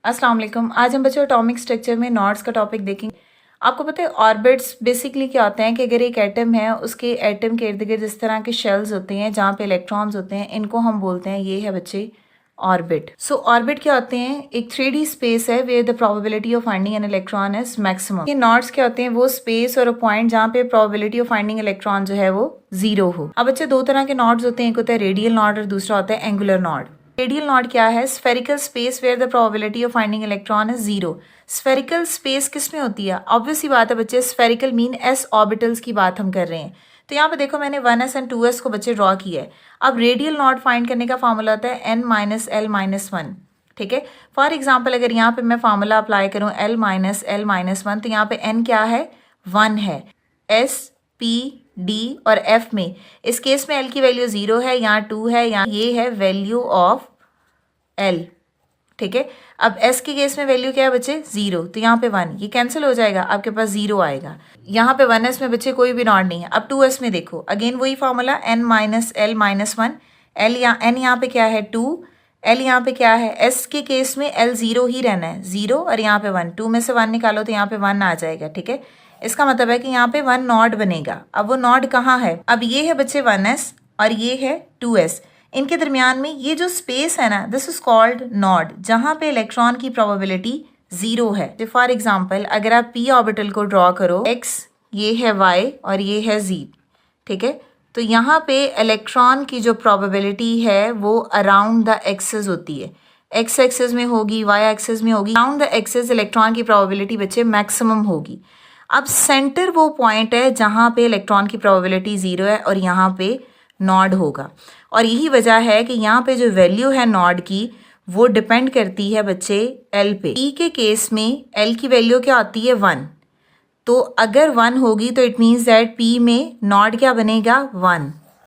अस्सलाम वालेकुम। आज हम बच्चों एटॉमिक स्ट्रक्चर में नॉड्स का टॉपिक देखेंगे। आपको पता है ऑर्बिट्स बेसिकली क्या होते हैं कि अगर एक एटम है उसके एटम के इर्द गिर्द इस तरह के शेल्स होते हैं जहाँ पे इलेक्ट्रॉन्स होते हैं, इनको हम बोलते हैं, ये है बच्चे ऑर्बिट। सो ऑर्बिट क्या होते हैं? एक 3D स्पेस है where the probability of finding an electron is maximum. ये नॉड्स क्या होते हैं? वो स्पेस और पॉइंट जहाँ पे प्रोबेबिलिटी ऑफ फाइंडिंग इलेक्ट्रॉन जो है वो 0 हो। अब बच्चे दो तरह के नॉड्स होते हैं, एक होता है रेडियल नॉड और दूसरा होता है एंगुलर नॉड। रेडियल नॉड क्या है? Spherical space where the probability of finding electron is 0। Spherical space किस में होती है? ऑब्वियस सी बात है बच्चे, स्फेरिकल मीन s ऑर्बिटल्स की बात हम कर रहे हैं। तो यहाँ पे देखो मैंने 1s एंड 2s को बच्चे ड्रॉ किया है। अब रेडियल नॉड फाइंड करने का फॉर्मूला होता है n माइनस l माइनस 1। ठीक है, फॉर एग्जाम्पल अगर यहाँ पे मैं फॉर्मूला अप्लाई करूँ l माइनस l माइनस 1, तो यहाँ पे n क्या है? 1 है। s p d और f में इस केस में l की वैल्यू 0 है, यहाँ 2 है, यहाँ ये है वैल्यू ऑफ l। ठीक है, अब s के केस में वैल्यू क्या है बच्चे? 0, तो यहाँ पे 1, ये कैंसिल हो जाएगा, आपके पास 0 आएगा। यहाँ पे 1s में बच्चे कोई भी नॉड नहीं है। अब 2s में देखो, अगेन वही formula n minus l minus 1। l n यहाँ पे क्या है? 2। l यहाँ पे क्या है? s के केस में l 0 ही रहना है, 0 और यहाँ पे 1। 2 में से 1 निकालो तो यहाँ पे 1 आ जाएगा। ठीक है, इसका मतलब है कि यहाँ पे 1 नॉड बनेगा। अब वो नॉड कहाँ है? अब ये है बच्चे 1s और ये है 2s। इनके दरमियान में ये जो स्पेस है ना, दिस इज कॉल्ड नॉड, जहाँ पे इलेक्ट्रॉन की प्रोबेबिलिटी 0 है। फॉर एग्जाम्पल अगर आप p ऑर्बिटल को ड्रॉ करो, x ये है y और ये है z। ठीक है, तो यहाँ पे इलेक्ट्रॉन की जो प्रोबेबिलिटी है वो अराउंड द एक्सिस होती है। x एक्सिस में होगी, y एक्सिस में होगी। अराउंड द एक्सिस इलेक्ट्रॉन की प्रोबेबिलिटी बच्चे मैक्सिमम होगी। अब सेंटर वो पॉइंट है जहाँ पे इलेक्ट्रॉन की प्रोबेबिलिटी 0 है और यहाँ पे नॉड होगा। और यही वजह है कि यहाँ पे जो वैल्यू है नॉड की वो डिपेंड करती है बच्चे L पे। P के केस में L की वैल्यू क्या आती है? 1। तो अगर 1 होगी तो इट मीन्स दैट P में नॉड क्या बनेगा? 1।